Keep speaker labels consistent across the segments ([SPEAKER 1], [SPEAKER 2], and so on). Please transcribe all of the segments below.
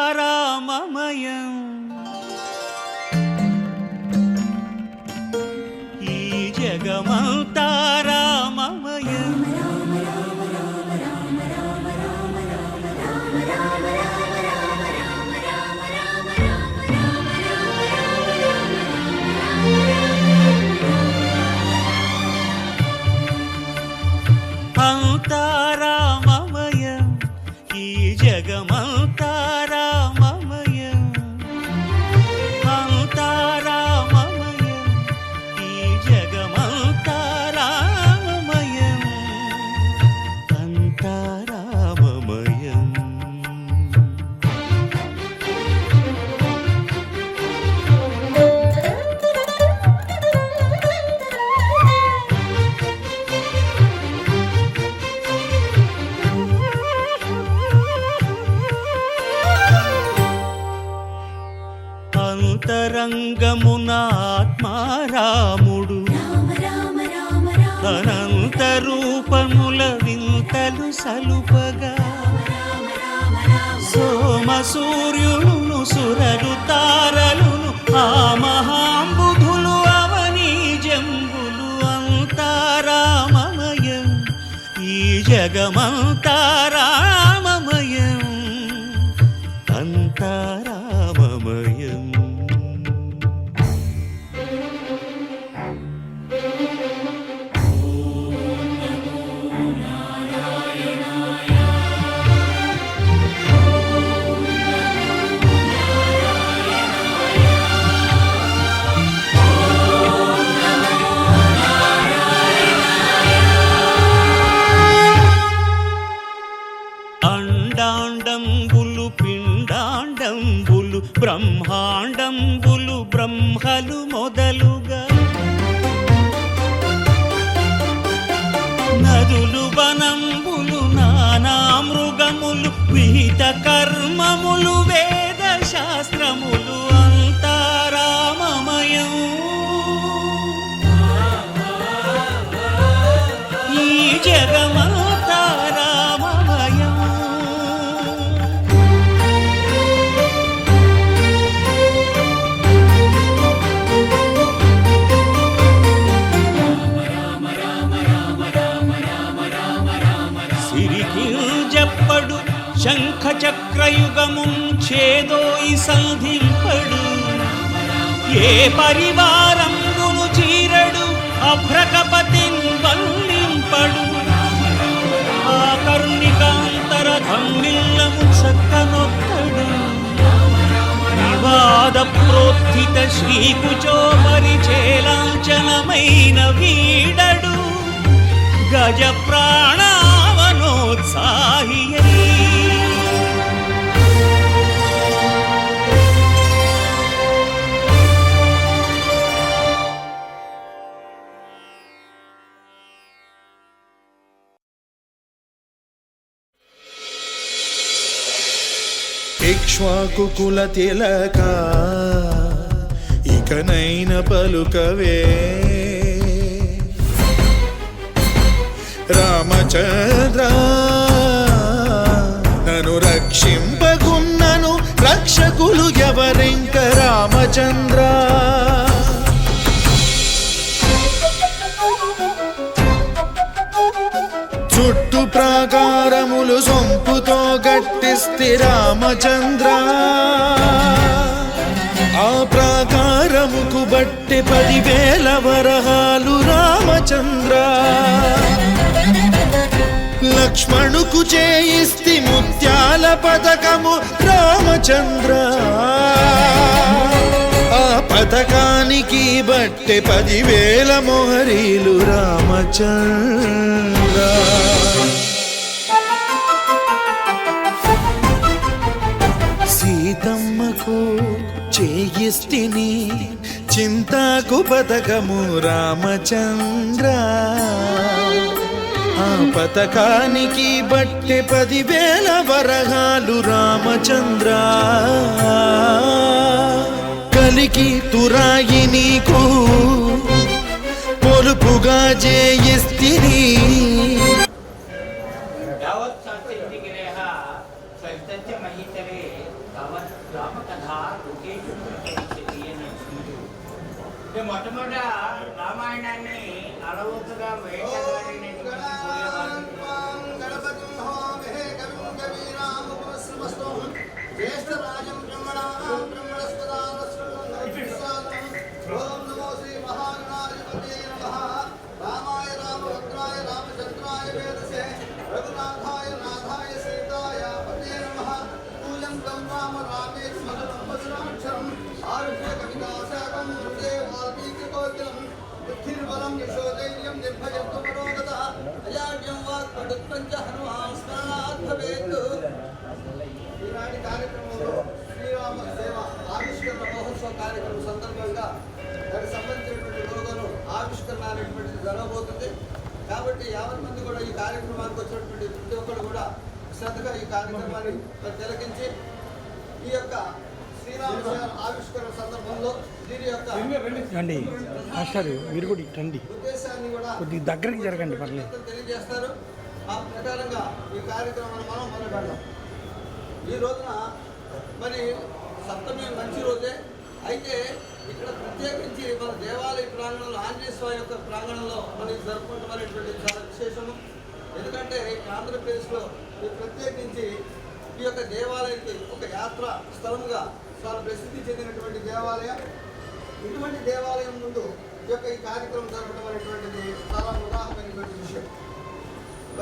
[SPEAKER 1] అంతారామమయం ఈ జగమంతారామమయం అంతారామమయం ఈ జగమంతారామమయం అంతారామమయం ఈ జగమంతారామమయం అంతారామమయం అంతరంగమున ఆత్మారాముడు అనంత రూపముల వింతలు సలుపగా సోమ సూర్యులను సురలు తారలును ఆ మహాంబుధులు అవనీ జంబులు అంతారామమయం ఈ జగమంతారామమయం అంతారామమయం అండాండంబులు పిండాండంబులు బ్రహ్మాండంబులు బ్రహ్మలు మొదలుగా నదులు వనంబులు నానా మృగములు విహిత కర్మములు వేద శాస్త్రములు అంతారామమయం ఈ జగమంతారామమయం సిరికింజప్పడు శంఖ చక్రయుగముం ఛేదోయి సంధింపడు ఏ పరివారంబును చీరడు అభ్రకపతిన్ వల్లింపడు ఆ కర్ణికాంతర ధమ్మిల్లము చక్కనొక్కడు వివాద ప్రోత్థిత శ్రీకుచో పరిచేలాంచనమైన వీడడు గజ ప్రాణావనోత్సాహియై
[SPEAKER 2] ఇక్ష్వాకుకుల తిలక ఇకనైన పలుకవే రామచంద్ర నన్ను రక్షింపకున్నను రక్షకులు ఎవరింక రామచంద్ర చుట్టు ప్రాకారములు సొంపుతో గట్టిస్తి రామచంద్ర ఆ ప్రాకారముకు బట్టి 10,000 వరహాలు రామచంద్ర లక్ష్మణుకు చేయిస్తి ముత్యాల పథకము రామచంద్ర ఆ పథకానికి బట్టి 10,000 మొహరీలు రామచంద్ర సీతమ్మకు చేయిస్తిని చింతాకు పథకము రామచంద్ర ఆ పథకానికి బట్టి 10,000 వరహాలు రామచంద్ర కలికి తురాయి నీకు పొలుపుగా చేయిస్తిని
[SPEAKER 3] तस्य महितरे तावत् रामकथा लोकेषु प्रचलिष्यति అని అంటున్నారు. మొట్టమొదట రామాయణాన్ని అలవోకగా
[SPEAKER 4] జ్యేష్ఠరాజం బ్రహ్మణాం ఓం నమో శ్రీ మహాగణాధిపతే నమః. రామాయ రామభద్రాయ రామచంద్రాయ వేదసే రఘునాథాయ నాథాయ సీతాయ పతే నమః. పూజంతం రామ రామేతి మధురం మధురాక్షరం ఆరుహ్య కవితాశాకం వందే వాల్మీకికోకిలం. బుద్ధిర్బలం యశోధైర్యం నిర్భయత్వమరోగత అజాడ్యం వాక్పటుత్వం చ హనుమాన్ స్మరణాత్ భవేత్. ఈనాటి కార్యక్రమంలో శ్రీరామ సేవ ఆవిష్కరణ మహోత్సవ కార్యక్రమం సందర్భంగా దానికి సంబంధించినటువంటి లోగోను ఆవిష్కరణ అనేటువంటిది జరగబోతుంది. కాబట్టి 50 మంది కూడా ఈ కార్యక్రమానికి వచ్చినటువంటి ప్రతి ఒక్కరు కూడా శ్రద్ధగా ఈ కార్యక్రమాన్ని తిలకించి ఈ యొక్క శ్రీరామ సేవ ఆవిష్కరణ సందర్భంలో దీని యొక్క ఉద్దేశాన్ని కూడా
[SPEAKER 5] కొద్దిగా దగ్గరికి జరగండి, పర్లేదు.
[SPEAKER 4] తెలియజేస్తారు. ఆ ప్రకారంగా ఈ కార్యక్రమాన్ని మనం మొదలు పెడదాం. ఈ రోజున మరి సప్తమి మంచి రోజే అయితే ఇక్కడ ప్రత్యేకించి మన దేవాలయ ప్రాంగణంలో ఆంజనేయ స్వామి యొక్క ప్రాంగణంలో మనం జరుపుకుంటాం అనేటువంటి చాలా విశేషము. ఎందుకంటే ఆంధ్రప్రదేశ్లో ప్రత్యేకించి ఈ యొక్క దేవాలయానికి ఒక యాత్ర స్థలంగా చాలా ప్రసిద్ధి చెందినటువంటి దేవాలయం. ఇటువంటి దేవాలయం ముందు ఈ యొక్క ఈ కార్యక్రమం జరపడం అనేటువంటిది చాలా ఉదాహరణమైనటువంటి విషయం.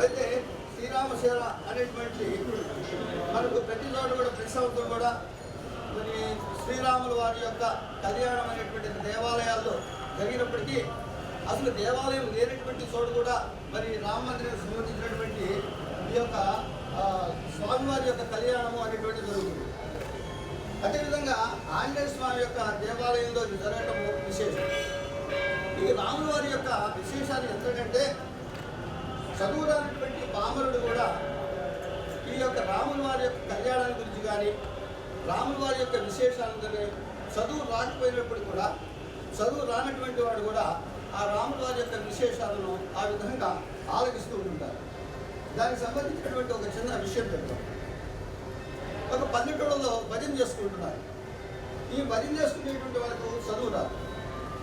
[SPEAKER 4] అయితే శ్రీరామ సేవ అనేటువంటి మనకు ప్రతి చోట కూడా ప్రతి సంవత్సరం కూడా మరి శ్రీరాముల వారి యొక్క కళ్యాణం అనేటువంటి దేవాలయాల్లో జరిగినప్పటికీ అసలు దేవాలయం లేనటువంటి చోటు కూడా మరి రామ మందిరానికి సంబంధించినటువంటి ఈ యొక్క స్వామివారి యొక్క కళ్యాణము అనేటువంటిది జరుగుతుంది. అదేవిధంగా ఆంజనేయ స్వామి యొక్క దేవాలయంలో ఇది జరగటము విశేషం. ఈ రాముల వారి యొక్క విశేషాలు ఎంతంటే చదువురానటువంటి పామరుడు కూడా ఈ యొక్క రాముల వారి యొక్క కళ్యాణాల గురించి కానీ రాముల వారి యొక్క విశేషాలను కానీ చదువు రాకపోయినప్పుడు కూడా చదువు రానటువంటి వాడు కూడా ఆ రాముల వారి యొక్క విశేషాలను ఆ విధంగా ఆలకిస్తూ ఉంటారు. దానికి సంబంధించినటువంటి ఒక చిన్న విషయం చెప్తాం. ఒక పల్లెటూళ్ళలో భజన చేసుకుంటున్నారు. ఈ భజన చేసుకునేటువంటి వాళ్ళకు చదువు రాదు.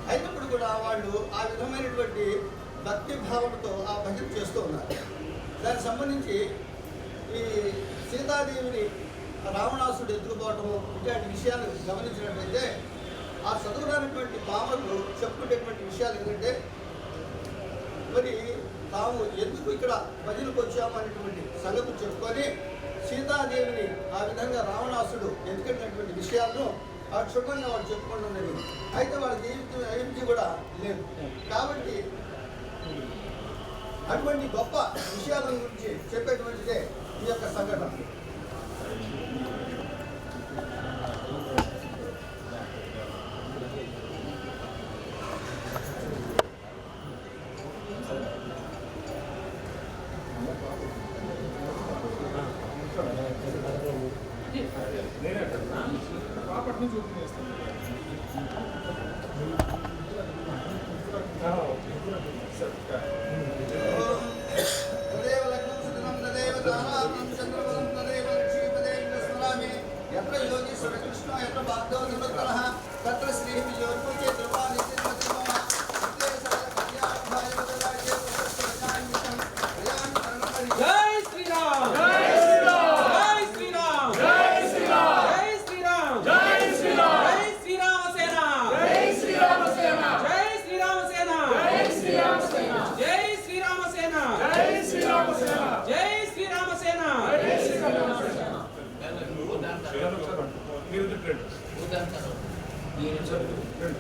[SPEAKER 4] అయినప్పుడు కూడా వాళ్ళు ఆ విధమైనటువంటి భక్తి భావనతో ఆ భజన చేస్తూ ఉన్నారు. దానికి సంబంధించి ఈ సీతాదేవిని రావణాసుడు ఎత్తుకుపోవటము ఇలాంటి విషయాలు గమనించినట్లయితే ఆ చదువురానటువంటి పామరులు చెప్పుకునేటువంటి విషయాలు ఏంటంటే మరి తాము ఎందుకు ఇక్కడ భజనకు వచ్చాము అనేటువంటి సంగతి చెప్పుకొని సీతాదేవిని ఆ విధంగా రావణాసుడు ఎత్తుకున్నటువంటి విషయాలను ఆ క్షుణ్ణంగా వాళ్ళు చెప్పుకోవడం జరిగింది. అయితే వాళ్ళ జీవితం కూడా లేదు. కాబట్టి అటువంటి గొప్ప విషయాల గురించి చెప్పేటువంటిదే ఈ యొక్క సంఘటన. ఎత్ర యోగేశ్వర కృష్ణ ఎత్ర బాధో నిమత్తన తత్ర శ్రీ విజయోర్ముఖే ధ్రువాని
[SPEAKER 6] జై శ్రీరామ్ జై శ్రీరామ్ జై శ్రీరామ్ జై శ్రీరామ్ జై శ్రీరామ్ జై శ్రీరామ్ జై శ్రీరామ సేన జై శ్రీరామ సేన జై శ్రీరామ సేన జై శ్రీరామ సేన జై శ్రీరామ సేన జై శ్రీరామ సేన జై శ్రీరామ సేన జై శ్రీరామ సేన మీరు చెప్పండి ఉదాంతరం నేను చెప్పండి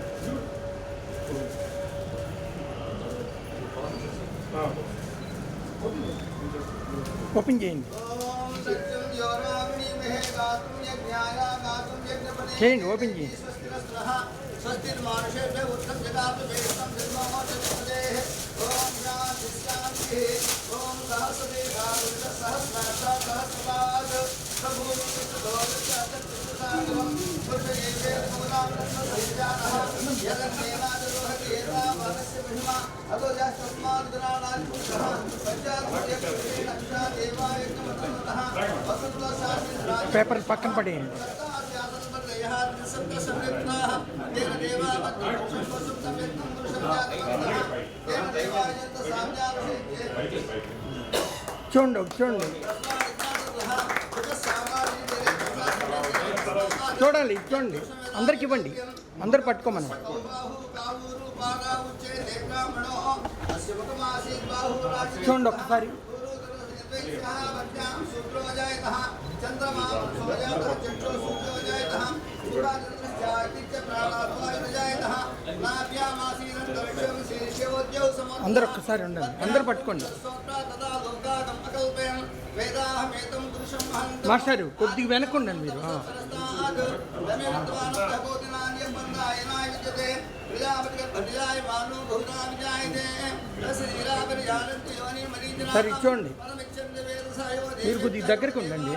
[SPEAKER 5] ఓపెన్ చేయండి, చేయండి, ఓపెన్ చేయండి.
[SPEAKER 4] సహస్ర
[SPEAKER 5] పేపర్ పక్కన పడేయండి. చూడండి చూడండి చూడాలి చూడండి అందరికి ఇవ్వండి అందరు పట్టుకోమని చూడండి ఒక్కసారి అందరు ఒక్కసారి ఉండండి అందరు పట్టుకోండి మాస్టారు కొద్దిగా వెనక్కుండండి మీరు సరే చూడండి మీరు కొద్దిగా దగ్గరికి ఉండండి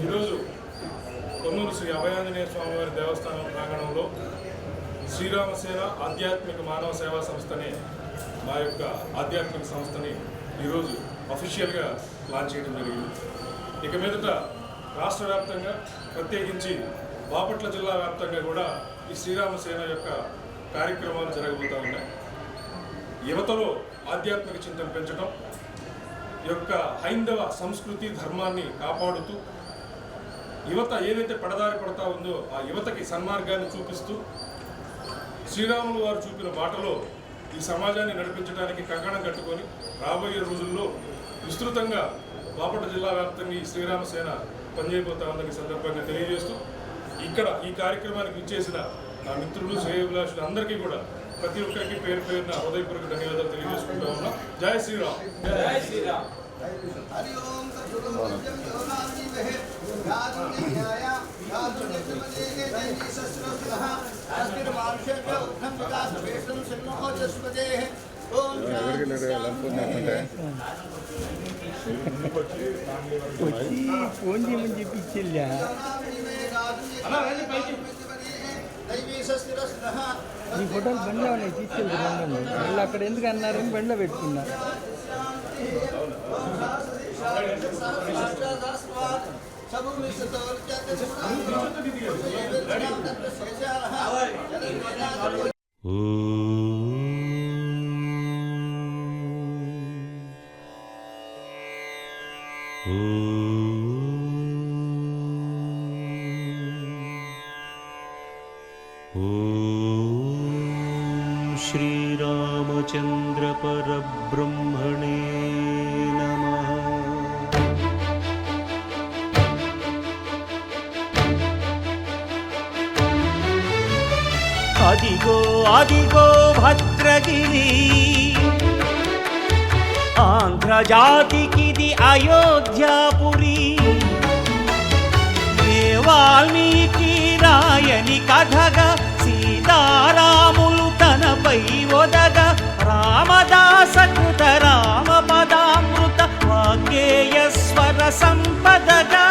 [SPEAKER 7] ఈరోజు కొన్నూరు శ్రీ అభయాంజనేయ స్వామివారి దేవస్థానం ప్రాంగణంలో శ్రీరామసేన ఆధ్యాత్మిక మానవ సేవా సంస్థని మా యొక్క ఆధ్యాత్మిక సంస్థని ఈరోజు అఫీషియల్గా లాంచ్ చేయడం జరిగింది. ఇక మీదట రాష్ట్ర వ్యాప్తంగా ప్రత్యేకించి బాపట్ల జిల్లా వ్యాప్తంగా కూడా ఈ శ్రీరామసేన యొక్క కార్యక్రమాలు జరగబోతూ ఉన్నాయి. యువతలో ఆధ్యాత్మిక చింతన పెంచడం, యొక్క హైందవ సంస్కృతి ధర్మాన్ని కాపాడుతూ యువత ఏదైతే పడదారి పడతా ఉందో ఆ యువతకి సన్మార్గాన్ని చూపిస్తూ శ్రీరాములు వారు చూపిన బాటలో ఈ సమాజాన్ని నడిపించడానికి కంకణం కట్టుకొని రాబోయే రోజుల్లో విస్తృతంగా బాపట్ల జిల్లా వ్యాప్తంగా ఈ శ్రీరామసేన పనిచేయబోతా ఉందని సందర్భంగా తెలియజేస్తూ ఇక్కడ ఈ కార్యక్రమానికి ఇచ్చేసిన నా మిత్రులు శ్రేయోభిలాషులు అందరికీ కూడా ప్రతి ఒక్కరికి పేరు పేరున హృదయపూర్వక ధన్యవాదాలు తెలియజేసుకుంటా ఉన్నా. జై శ్రీరామ్.
[SPEAKER 6] జై శ్రీరామ్.
[SPEAKER 5] వచ్చి ఫోన్ చేయమని చెప్పి ఇచ్చేళ్ళా ఈ ఫోటోలు బండిలో ఉన్నాయి తీసుకెళ్తాను మళ్ళీ అక్కడ ఎందుకు అన్నారని బండిలో పెట్టుకున్నా
[SPEAKER 1] श्रीरामचंद्र परब्रह्मणे नमः। अदिगो अदिगो भद्रगिरि आंध्र जातिकिदि अयोध्यापुरी वाल्मीकि रायनि कथगा सीतारामुलु तनपै ओदगा रामदास कृत राम पदामृत वाग्गेयस्वर संपदगा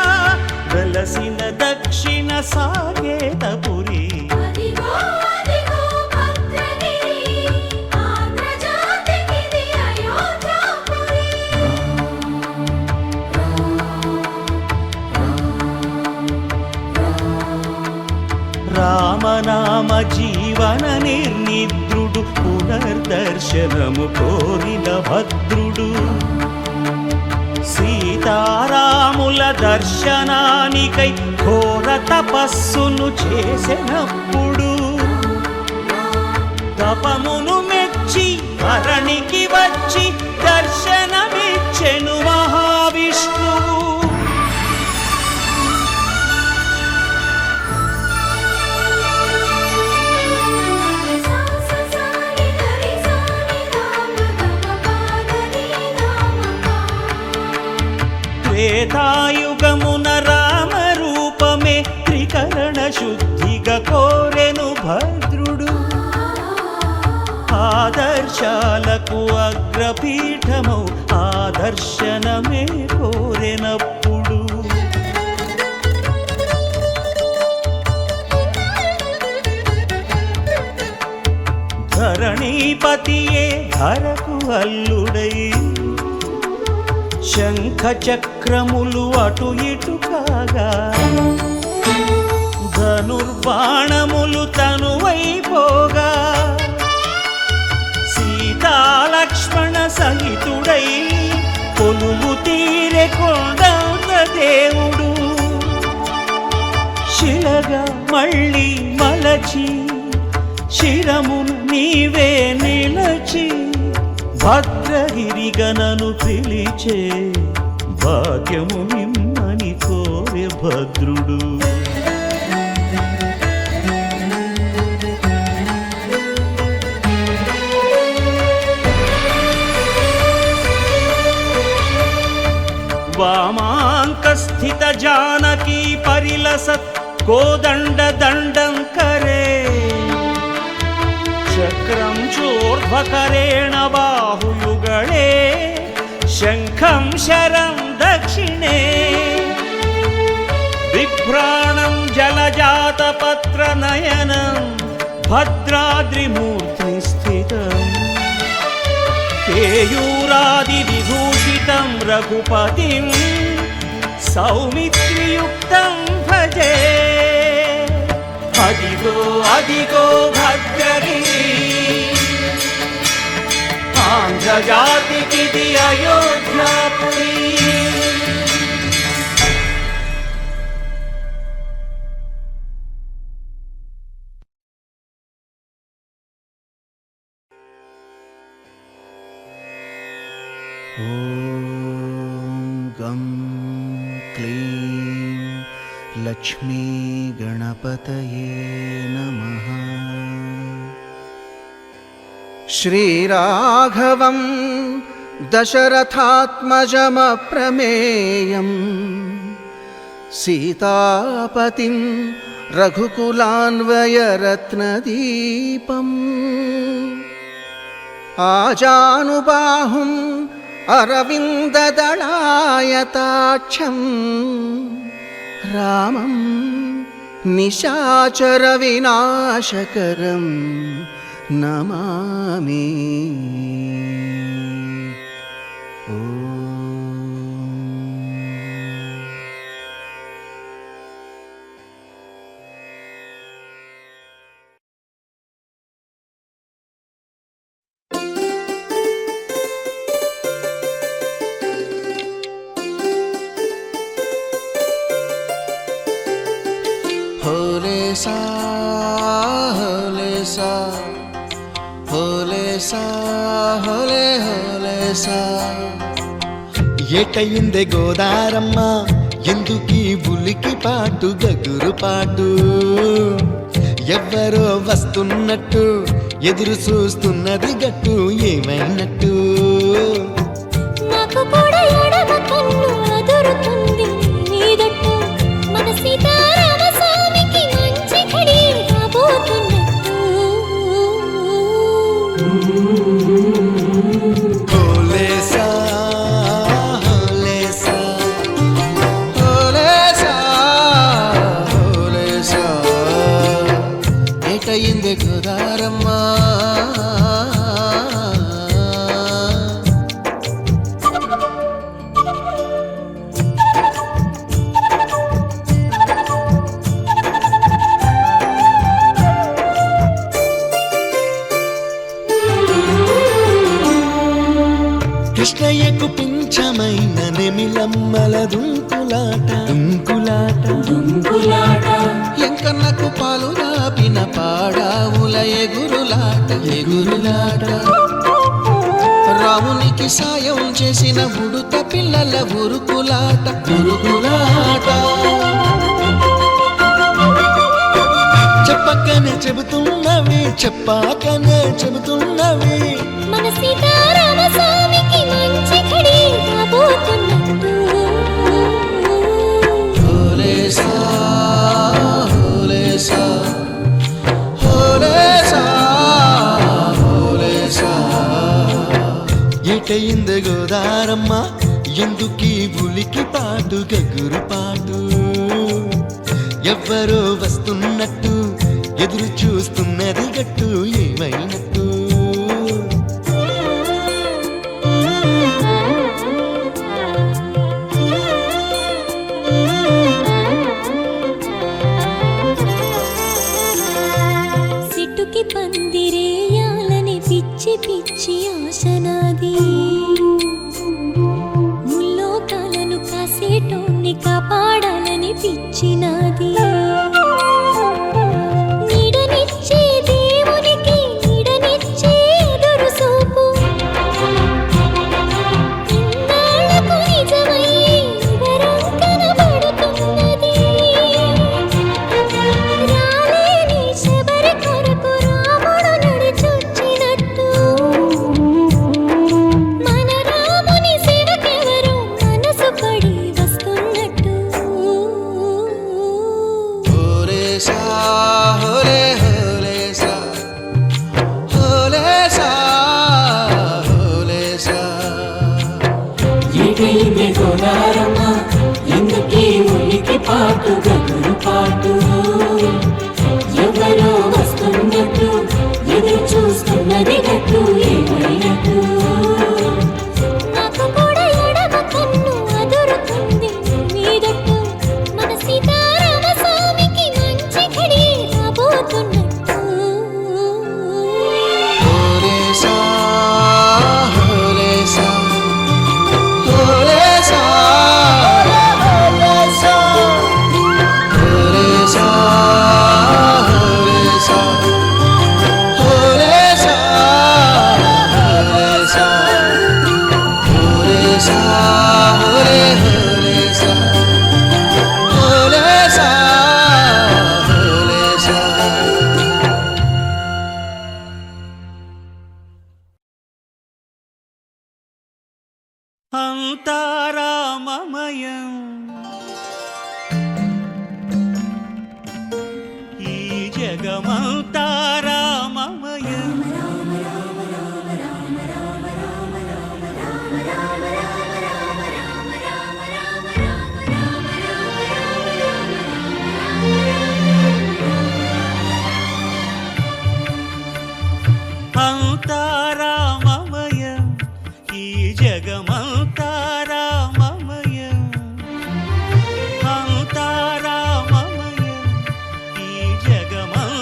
[SPEAKER 1] वेलसिन दक्षिण साकेतपुरी రామనామ జీవన నిర్నిద్రుడు పునర్దర్శనము కోరిన భద్రుడు సీతారాముల దర్శనానికై ఘోర తపస్సును చేసినప్పుడు తపమును మెచ్చి ధరణికి వచ్చి దర్శనమిచ్చెను మహావిష్ణువు. త్రేతాయుగమున రామ రూపమే త్రికరణ శుద్ధిగా కోరెను భద్రుడు ఆదర్శాలకు అగ్రపీఠమౌ ఆదర్శనమే కోరెనప్పుడు ధరణీపతియే ధరకు అల్లుడై శంఖ చక్రములు అటు ఇటు కాగా ధనుర్బాణములు తనువైపోగా సీతాలక్ష్మణ సహితుడై కొలువు తీరె కొండంత దేవుడు శిలగా మళ్ళీ మలచి శిరమును నీవే నిలచి భద్రగిరిగనను పిలిచే భాగ్యము నిమ్మని కోరె భద్రుడు వామాంకస్థిత జానకీ పరిలసత్ కోదండ దండం కరే చక్రం చోర్ధ్వకరేణ బాహుయుగళే శంఖం శరం దక్షిణే బిభ్రాణం జలజాతపత్రనయనం భద్రాద్రిమూర్తి స్థితం కేయూరాదివిభూషితం రఘుపతిం సౌమిత్రియుక్తం భజే అదిగో అదిగో భద్రగిరి ఆంధ్రజాతికిది అయోధ్యాపురి
[SPEAKER 2] గం క్లీం లక్ష్మీ గణపతయే నమః శ్రీరాఘవం దశరథాత్మజమప్రమేయం సీతాపతిం రఘుకులాన్వయరత్నదీపం ఆజానుబాహుం అరవిందదళాయతాక్షం రామం నిశాచర వినాశకరం నమామి హోలే సా హోలే సా హోలే సా హోలే హోలే సా
[SPEAKER 8] ఏటయిందే గోదారమ్మ ఎందుకీ ఉలికి పాటు గగురు పాటు ఎవ్వరో వస్తున్నట్టు ఎదురు చూస్తున్నది గట్టు ఏమైనట్టు
[SPEAKER 9] నాకు కూడా ఎడమ కన్ను అదురుతుంది నీదట్టు మన సీతారామ స్వామికి మంచి ఘడి రాబోతున్నట్టు
[SPEAKER 8] హోలే సా హోలే సా
[SPEAKER 2] హోలే సా హోలే సా ఏటయింది గోదారమ్మ
[SPEAKER 8] కృష్ణయ్యకు పింఛమైన నెమిలమ్మల దుంకులాట దుంకులాట
[SPEAKER 2] ఎంకన్నకు పాలు రాపిన పాడావుల ఎగురులాట రామునికి సాయం చేసిన ఉడుత పిల్లల ఉరుకులాట
[SPEAKER 8] చెప్పకనే చెబుతున్నవి చెప్పాకనే చెబుతున్నవి
[SPEAKER 9] మన సీతారామ స్వామికి మంచి ఘడి రాబోతున్నట్టు
[SPEAKER 2] హోలే సా హోలే సా హోలే సా హోలే
[SPEAKER 8] ఏయింది గోదారమ్మ ఎందుకీ ఉలికి పాటు గగురు పాటు ఎవ్వరో వస్తున్నట్టు ఎదురు చూస్తున్నది గట్టు ఏమైనట్టు
[SPEAKER 9] సిట్టుకి పందిరేయాలని పిచ్చి పిచ్చి ఆశనాది ముల్లోకాలను కాసేటోన్ని కాపాడాలని పిచ్చినాది నీడనిచ్చే దేవునికి నీడనిచ్చే ఎదురు చూపు ఇన్నాళ్లకు నిజమయ్యే వరం కనబడుతున్నది రాలేని శబరి కొరకు రాముడు నడిచొచ్చినట్టు మన రాముని సేవకెవరో మనసు పడి వస్తున్నట్టు
[SPEAKER 8] హోలేసా హోలే హోలేసా హోలేసా హోలేసా
[SPEAKER 1] ఏకైంది గోదారమ్మ ఎందుకీ ఉలికి పాటు గగురు పాటు ఎవరో వస్తున్నట్టు ఎదురు చూస్తున్నది గట్టు ఏమైనట్టు
[SPEAKER 9] నాకు కూడా ఎడమ కన్ను అదురుతుంది మీదట్టు మన సీతారామ స్వామికి మంచి ఘడి రాబోతున్నట్టు
[SPEAKER 8] హోలేసా హోలేసా హోలేసా హోలేసా హోలేసా హోలేసా హోలేసా హోలేసా హోలేసా హోలే హోలేసా హోలేసా హోలేసా
[SPEAKER 1] అంతారామమయం ఈ జగమంతారామమయం అంతారామమయం ఈ జగమంతారామమయం అంతారామమయం ఈ జగమంతారామమయం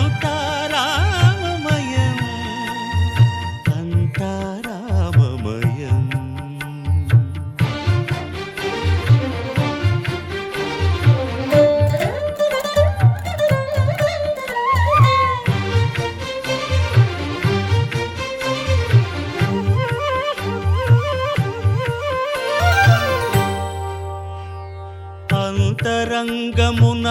[SPEAKER 1] అంతారామమయం అంతరంగమున